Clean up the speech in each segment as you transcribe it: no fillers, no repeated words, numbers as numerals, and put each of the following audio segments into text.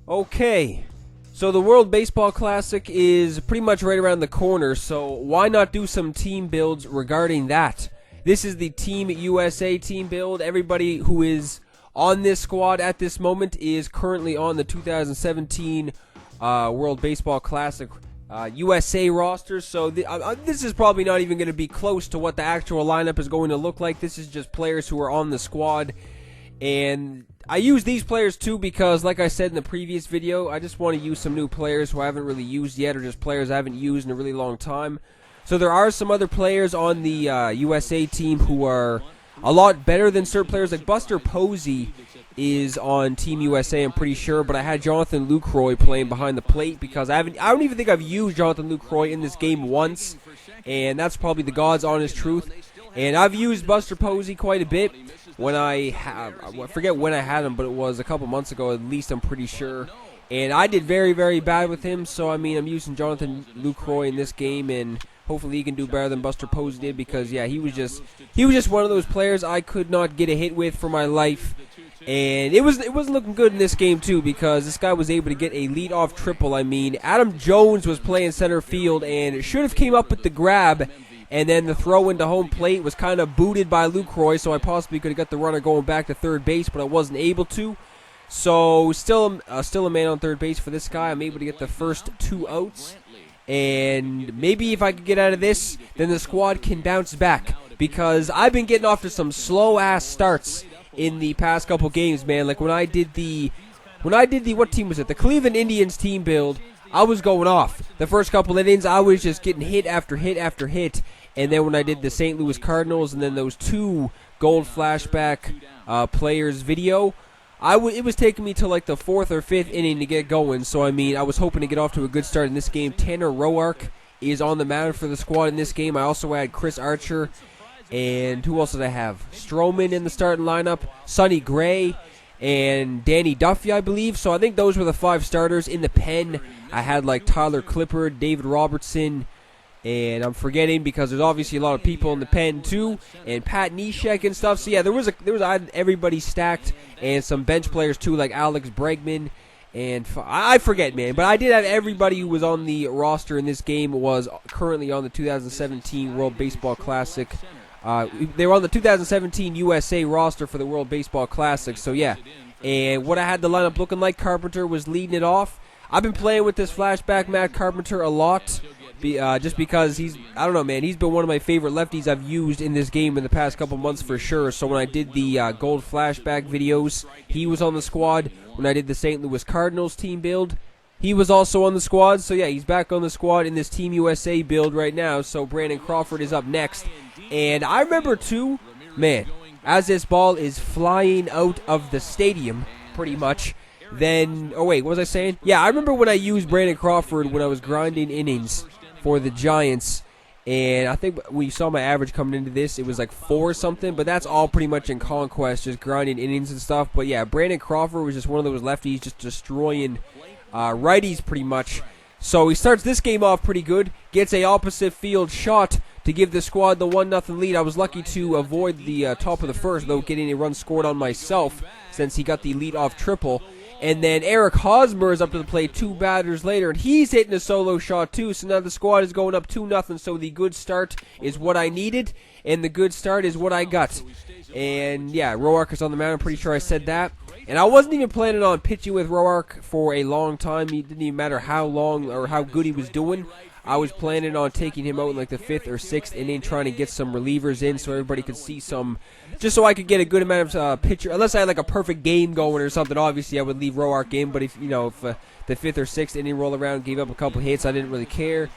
Okay, so the World Baseball Classic is pretty much right around the corner, so why not do some team builds regarding that? This is the Team USA team build. Everybody who is on this squad at this moment is currently on the 2017 World Baseball Classic USA roster, so this is probably not even going to be close to what the actual lineup is going to look like. This is just players who are on the squad, and I use these players too because, like I said in the previous video, I just want to use some new players who I haven't really used yet, or just players I haven't used in a really long time. So there are some other players on the USA team who are a lot better than certain players. Like Buster Posey is on Team USA, I'm pretty sure, but I had Jonathan Lucroy playing behind the plate because I don't even think I've used Jonathan Lucroy in this game once, and that's probably the God's honest truth. And I've used Buster Posey quite a bit when I forget when I had him, but it was a couple months ago at least, I'm pretty sure. And I did very, very bad with him, so I mean, I'm using Jonathan Lucroy in this game, and hopefully he can do better than Buster Posey did, because yeah, he was just one of those players I could not get a hit with for my life. And it wasn't looking good in this game too, because this guy was able to get a leadoff triple. I mean, Adam Jones was playing center field and should have came up with the grab, and then the throw into home plate was kind of booted by Lucroy, so I possibly could have got the runner going back to third base, but I wasn't able to. So still a man on third base for this guy. I'm able to get the first 2 outs, and maybe if I could get out of this, then the squad can bounce back, because I've been getting off to some slow ass starts in the past couple games, man. Like when I did the what team was it? The Cleveland Indians team build, I was going off. The first couple innings, I was just getting hit after hit after hit. And then when I did the St. Louis Cardinals and then those 2 gold flashback players video, it was taking me to like the 4th or 5th inning to get going. So I mean, I was hoping to get off to a good start in this game. Tanner Roark is on the mound for the squad in this game. I also had Chris Archer. And who else did I have? Stroman in the starting lineup, Sonny Gray, and Danny Duffy, I believe. So I think those were the 5 starters. In the pen, I had like Tyler Clippard, David Robertson, and I'm forgetting because there's obviously a lot of people in the pen too, and Pat Neshek and stuff. So yeah, I had everybody stacked, and some bench players too, like Alex Bregman. And I forget, man, but I did have everybody who was on the roster in this game was currently on the 2017 World Baseball Classic. They were on the 2017 USA roster for the World Baseball Classic, so yeah. And what I had the lineup looking like, Carpenter was leading it off. I've been playing with this flashback Matt Carpenter a lot, just because I don't know, man, he's been one of my favorite lefties I've used in this game in the past couple months for sure. So when I did the gold flashback videos, he was on the squad. When I did the St. Louis Cardinals team build, he was also on the squad. So yeah, he's back on the squad in this Team USA build right now. So Brandon Crawford is up next. And I remember too, man, as this ball is flying out of the stadium, pretty much, then, oh wait, what was I saying? Yeah, I remember when I used Brandon Crawford when I was grinding innings for the Giants, and I think when you saw my average coming into this, it was like 4 or something, but that's all pretty much in Conquest, just grinding innings and stuff. But yeah, Brandon Crawford was just one of those lefties just destroying righties pretty much. So he starts this game off pretty good, gets a opposite field shot to give the squad the 1-0 lead. I was lucky to avoid the top of the first, though, getting a run scored on myself since he got the leadoff triple. And then Eric Hosmer is up to the plate 2 batters later, and he's hitting a solo shot too. So now the squad is going up 2-0. So the good start is what I needed, and the good start is what I got. And yeah, Roark is on the mound. I'm pretty sure I said that. And I wasn't even planning on pitching with Roark for a long time. It didn't even matter how long or how good he was doing. I was planning on taking him out in like the 5th or 6th inning, trying to get some relievers in so everybody could see some, just so I could get a good amount of pitcher. Unless I had like a perfect game going or something, obviously I would leave Roark in. But if the 5th or 6th inning roll around, gave up a couple hits, I didn't really care.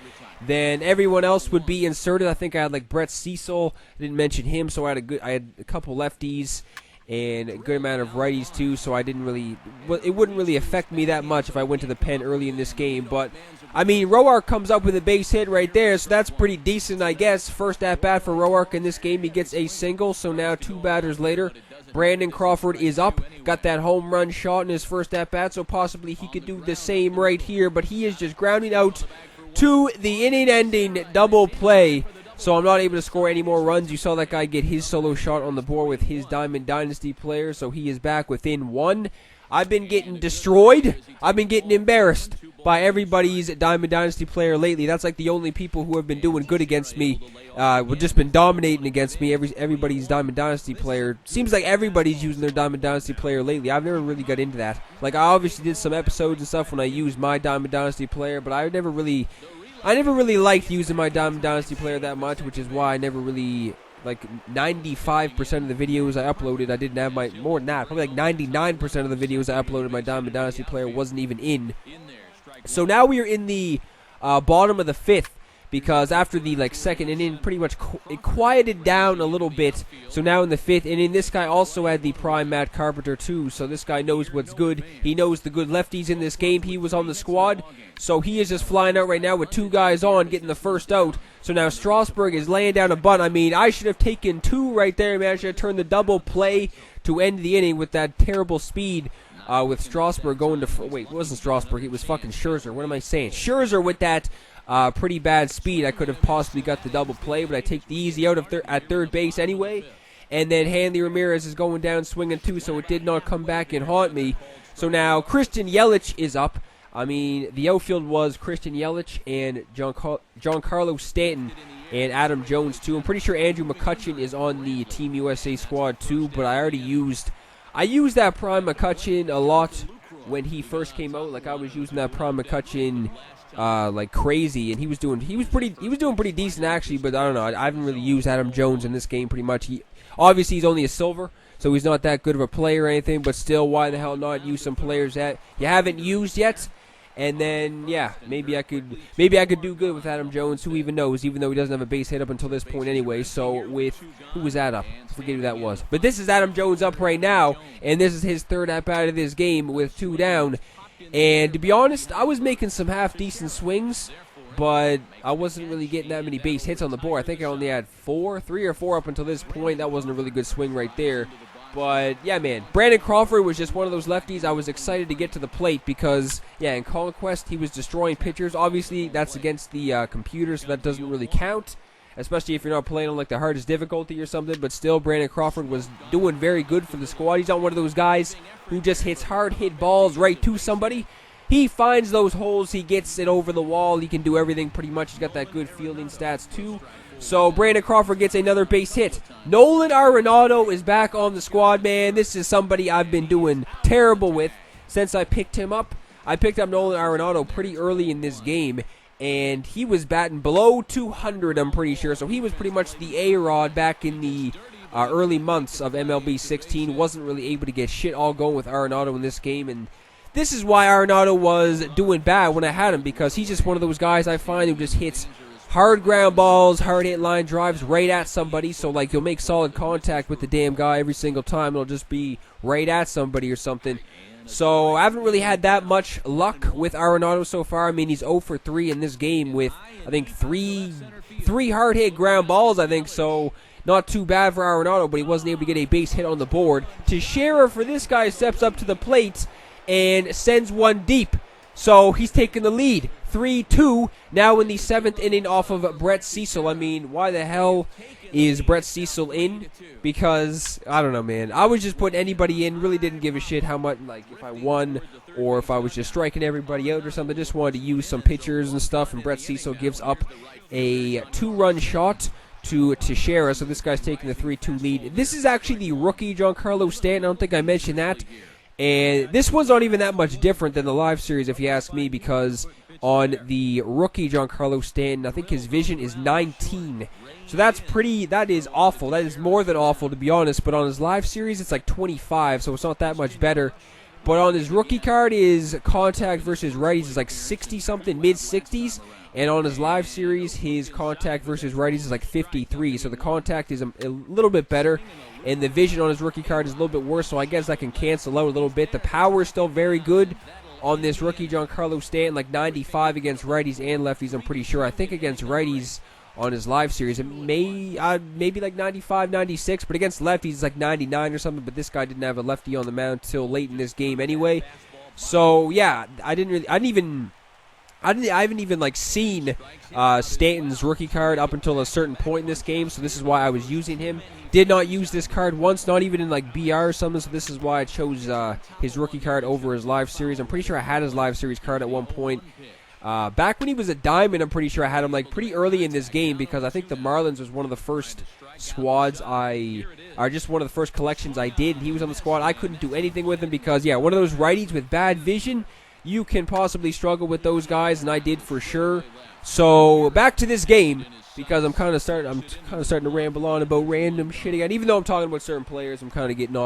Then everyone else would be inserted. I think I had like Brett Cecil. I didn't mention him, so I had a couple lefties and a good amount of righties too, so it wouldn't really affect me that much if I went to the pen early in this game. But I mean, Roark comes up with a base hit right there, so that's pretty decent, I guess. First at bat for Roark in this game, he gets a single. So now 2 batters later, Brandon Crawford is up, got that home run shot in his first at bat, so possibly he could do the same right here. But he is just grounding out to the inning-ending double play. So I'm not able to score any more runs. You saw that guy get his solo shot on the board with his Diamond Dynasty player, so he is back within 1. I've been getting destroyed. I've been getting embarrassed by everybody's Diamond Dynasty player lately. That's like the only people who have been doing good against me. We've just been dominating against me. Everybody's Diamond Dynasty player. Seems like everybody's using their Diamond Dynasty player lately. I've never really got into that. Like, I obviously did some episodes and stuff when I used my Diamond Dynasty player, but I never really liked using my Diamond Dynasty player that much, which is why I never really, like, 95% of the videos I uploaded, I didn't have my, more than that, probably like 99% of the videos I uploaded my Diamond Dynasty player wasn't even in. So now we are in the bottom of the 5th, because after the second inning, pretty much it quieted down a little bit. So now in the 5th inning, this guy also had the prime Matt Carpenter too. So this guy knows what's good. He knows the good lefties in this game. He was on the squad, so he is just flying out right now with 2 guys on, getting the first out. So now Strasburg is laying down a bunt. I mean, I should have taken 2 right there, man. I should have turned the double play to end the inning with that terrible speed. With Strasburg going to wait, it wasn't Strasburg. It was fucking Scherzer. What am I saying? Scherzer with that. Pretty bad speed. I could have possibly got the double play, but I take the easy out of at third base anyway. And then Hanley Ramirez is going down swinging too, so it did not come back and haunt me. So now Christian Yelich is up. I mean, the outfield was Christian Yelich and Giancarlo Stanton and Adam Jones too. I'm pretty sure Andrew McCutchen is on the Team USA squad too, but I used that Prime McCutchen a lot when he first came out. Like, I was using that Prime McCutchen like crazy, and he was doing pretty decent actually. But I don't know, I haven't really used Adam Jones in this game pretty much. Obviously he's only a silver, so he's not that good of a player or anything. But still, why the hell not use some players that you haven't used yet? And then yeah, maybe I could do good with Adam Jones. Who even knows? Even though he doesn't have a base hit up until this point anyway. So with who was that up? I forget who that was. But this is Adam Jones up right now, and this is his 3rd at bat of this game with 2 down. And to be honest, I was making some half-decent swings, but I wasn't really getting that many base hits on the board. I think I only had 3 or 4 up until this point. That wasn't a really good swing right there. But, yeah, man, Brandon Crawford was just one of those lefties I was excited to get to the plate because, yeah, in Conquest, he was destroying pitchers. Obviously, that's against the computer, so that doesn't really count, especially if you're not playing on, like, the hardest difficulty or something. But still, Brandon Crawford was doing very good for the squad. He's not one of those guys who just hits hard-hit balls right to somebody. He finds those holes. He gets it over the wall. He can do everything pretty much. He's got that good fielding stats, too. So Brandon Crawford gets another base hit. Nolan Arenado is back on the squad, man. This is somebody I've been doing terrible with since I picked him up. I picked up Nolan Arenado pretty early in this game, and he was batting below 200, I'm pretty sure. So he was pretty much the A-Rod back in the early months of MLB 16. Wasn't really able to get shit all going with Arenado in this game, and this is why Arenado was doing bad when I had him, because he's just one of those guys I find who just hits hard ground balls, hard hit line drives right at somebody. So, like, you'll make solid contact with the damn guy every single time. It'll just be right at somebody or something. So, I haven't really had that much luck with Arenado so far. I mean, he's 0 for 3 in this game with, I think, three hard hit ground balls, I think. So, not too bad for Arenado, but he wasn't able to get a base hit on the board. Teixeira, for this guy, steps up to the plate and sends one deep. So, he's taking the lead. 3-2 now in the 7th inning off of Brett Cecil. I mean, why the hell is Brett Cecil in? Because, I don't know, man. I was just putting anybody in. Really didn't give a shit how much, like, if I won or if I was just striking everybody out or something. Just wanted to use some pitchers and stuff, and Brett Cecil gives up a 2-run shot to Teixeira. So this guy's taking the 3-2 lead. This is actually the rookie Giancarlo Stanton. I don't think I mentioned that. And this one's not even that much different than the live series, if you ask me, because on the rookie Giancarlo Stanton, I think his vision is 19. So that is awful. That is more than awful, to be honest. But on his live series, it's like 25, so it's not that much better. But on his rookie card, his contact versus righties is like 60-something, mid-60s. And on his live series, his contact versus righties is like 53. So the contact is a little bit better. And the vision on his rookie card is a little bit worse, so I guess I can cancel out a little bit. The power is still very good on this rookie Giancarlo Stanton, like 95 against righties and lefties, I'm pretty sure. I think against righties on his live series, it maybe like 95, 96, but against lefties it's like 99 or something, but this guy didn't have a lefty on the mound till late in this game anyway. So, yeah, I didn't I haven't even like seen Stanton's rookie card up until a certain point in this game, so this is why I was using him. Did not use this card once, not even in like BR or something, so this is why I chose his rookie card over his live series. I'm pretty sure I had his live series card at one point. Back when he was a diamond, I'm pretty sure I had him like pretty early in this game, because I think the Marlins was one of the first squads just one of the first collections I did, and he was on the squad. I couldn't do anything with him because, yeah, one of those righties with bad vision, you can possibly struggle with those guys, and I did for sure. So back to this game, because I'm kind of starting to ramble on about random shit again. Even though I'm talking about certain players, I'm kind of getting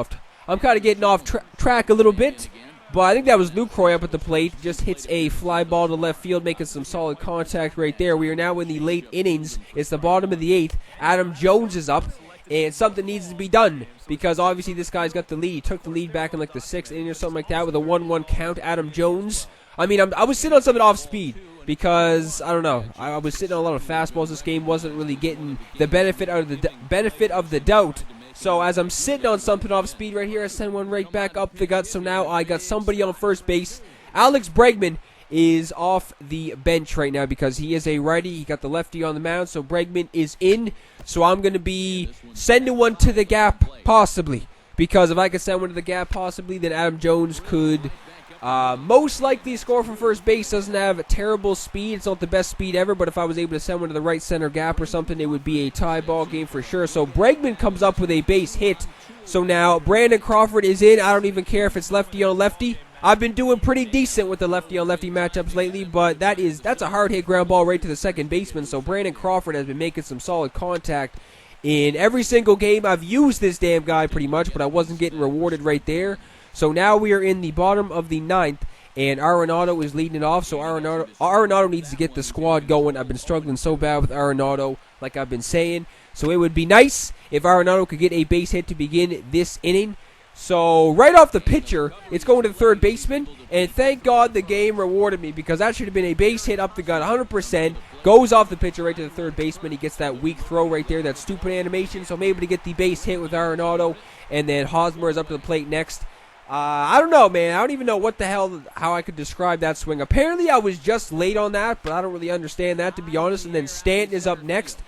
off track a little bit. But I think that was Lucroy up at the plate. Just hits a fly ball to left field, making some solid contact right there. We are now in the late innings. It's the bottom of the 8th. Adam Jones is up, and something needs to be done, because obviously this guy's got the lead. He took the lead back in like the 6th inning or something like that with a 1-1 count. Adam Jones. I mean, I was sitting on something off speed, because I don't know. I was sitting on a lot of fastballs. This game wasn't really getting the benefit of the doubt. So as I'm sitting on something off speed right here, I send one right back up the gut. So now I got somebody on first base. Alex Bregman is off the bench right now because he is a righty. He got the lefty on the mound, so Bregman is in. So I'm going to be sending one to the gap, possibly. Because if I could send one to the gap, possibly, then Adam Jones could most likely score from first base. Doesn't have a terrible speed. It's not the best speed ever, but if I was able to send one to the right center gap or something, it would be a tie ball game for sure. So Bregman comes up with a base hit. So now Brandon Crawford is in. I don't even care if it's lefty on lefty. I've been doing pretty decent with the lefty on lefty matchups lately, but that's a hard hit ground ball right to the second baseman. So Brandon Crawford has been making some solid contact in every single game. I've used this damn guy pretty much, but I wasn't getting rewarded right there. So now we are in the bottom of the 9th, and Arenado is leading it off. So Arenado needs to get the squad going. I've been struggling so bad with Arenado, like I've been saying. So it would be nice if Arenado could get a base hit to begin this inning. So right off the pitcher, it's going to the third baseman, and thank God the game rewarded me, because that should have been a base hit up the gut 100%. Goes off the pitcher right to the third baseman. He gets that weak throw right there, that stupid animation. So I'm able to get the base hit with Arenado, and then Hosmer is up to the plate next. I don't know, man. I don't even know how I could describe that swing. Apparently, I was just late on that, but I don't really understand that, to be honest. And then Stanton is up next.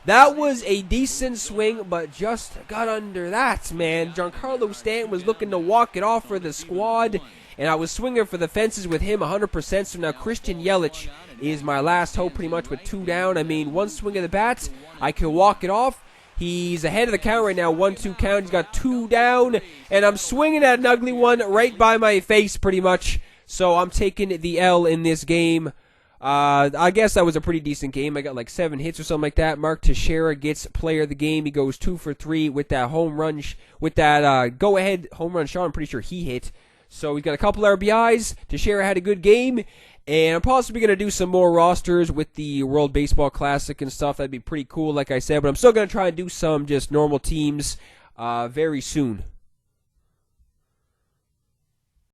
That was a decent swing, but just got under that, man. Giancarlo Stanton was looking to walk it off for the squad, and I was swinging for the fences with him 100%. So now Christian Yelich is my last hope, pretty much, with 2 down. I mean, one swing of the bat, I can walk it off. He's ahead of the count right now, 1-2 count. He's got 2 down, and I'm swinging at an ugly one right by my face, pretty much. So I'm taking the L in this game. I guess that was a pretty decent game. I got like 7 hits or something like that. Mark Teixeira gets player of the game. He goes 2 for 3 with that home run, go-ahead home run shot. I'm pretty sure he hit. So he's got a couple RBIs. Teixeira had a good game. And I'm possibly going to do some more rosters with the World Baseball Classic and stuff. That'd be pretty cool, like I said. But I'm still going to try and do some just normal teams very soon.